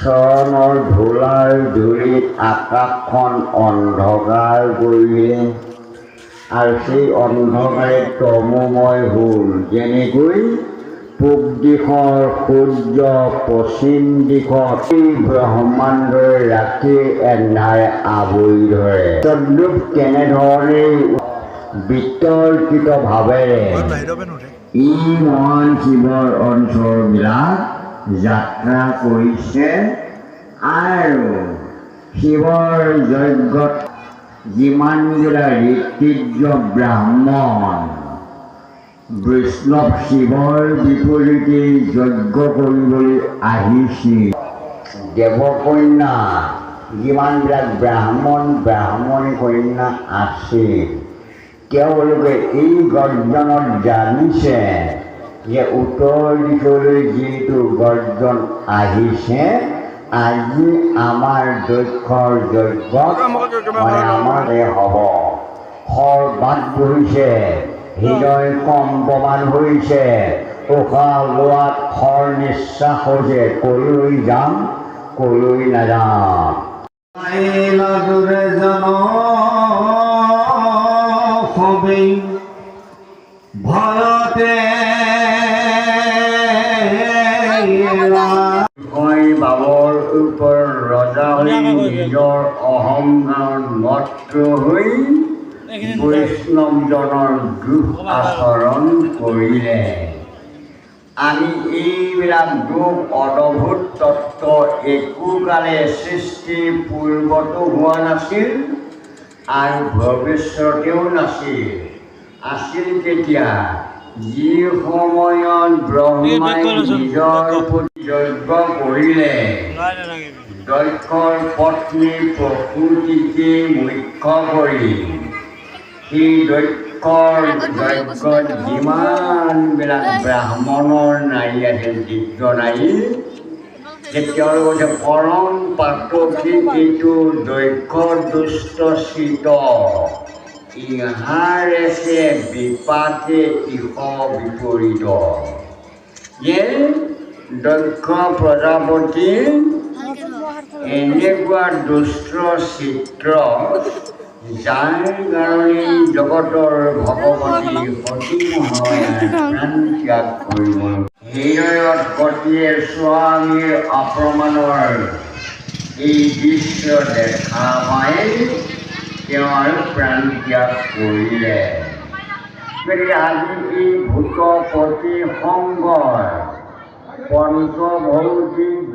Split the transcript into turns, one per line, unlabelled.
চৰণৰ ধূলাৰ ধূলিত আকাশখন অন্ধকাৰ কৰিলে আৰু সেই অন্ধকাৰে তমোময় হ'ল। যেনেকৈ পূব দিশৰ সূৰ্য পশ্চিম দিশত এই ব্ৰহ্মাণ্ডৰ ৰাতিৰ এন্ধাৰে আৱৰি ধৰে। তদ্ৰূপ তেনেধৰণে বিতৰ্কিত ভাৱেৰে ই মহান শিৱৰ অঞ্চলবিলাক যাত্ৰা কৰিছে আৰু শিৱৰ যজ্ঞত যিমানবিলাক ঋত্বিজ ব্ৰাহ্মণ বৈষ্ণৱ শিৱৰ বিপৰীতে যজ্ঞ কৰিবলৈ আহিছিল। দেৱকন্যা যিমানবিলাক ব্ৰাহ্মণী কন্যা আছিল, তেওঁলোকে এই গৰ্জনত জানিছে যে উত্তৰ দিশলৈ যিটো গৰ্জন আহিছে, আজি আমাৰ দক্ষৰ যজ্ঞত আমাৰ হ'ব। সৰ্বাত বহিছে, হৃদয় কম্পমান হৈছে, উশাহ লোৱাত খৰ নিশ্বাস হৈছে, কলৈ যাম কলৈ নাযাম। ভয়তে বাবৰ ওপৰত ৰজা হৈ নিজৰ অহংকাৰত মত্ত হৈ বৈষ্ণৱজনৰ দুখ আচৰণ কৰিলে। আমি এইবিলাক দুখ অদ্ভুত তত্ত্ব একোকালে সৃষ্টিৰ পূৰ্বতো হোৱা নাছিল আৰু ভৱিষ্যতেও নাছিল। আছিল কেতিয়া? যি সময়ত ব্ৰহ্মাই নিজৰ প্ৰতি যজ্ঞ কৰিলে, দক্ষৰ পত্নী প্ৰসূতিকে মুখ্য কৰি সেই দক্ষৰ যজ্ঞত যিমানবিলাক ব্ৰাহ্মণৰ নাৰী আছে, দিব্য নাৰী, যে তেওঁলোকে পৰম পাতকী এইটো দক্ষ দুষ্ট চিত ইহাৰেছে বিপাকে ইহ বিপৰীত। যে দক্ষ প্ৰজাপতি এনেকুৱা দুষ্ট চিত্ৰ, যাৰ কাৰণে জগতৰ ভগৱতী সতী মহামায়াৰ প্ৰাণ ত্যাগ কৰিব। হৃদয়ত পতিয়ে স্বামীৰ অপমানৰ এই দৃশ্য দেখা পাই তেওঁ আৰু প্ৰাণ ত্যাগ কৰিলে। গতিকে আজি এই ভূত পতি সংগৰ পঞ্চভৌতিক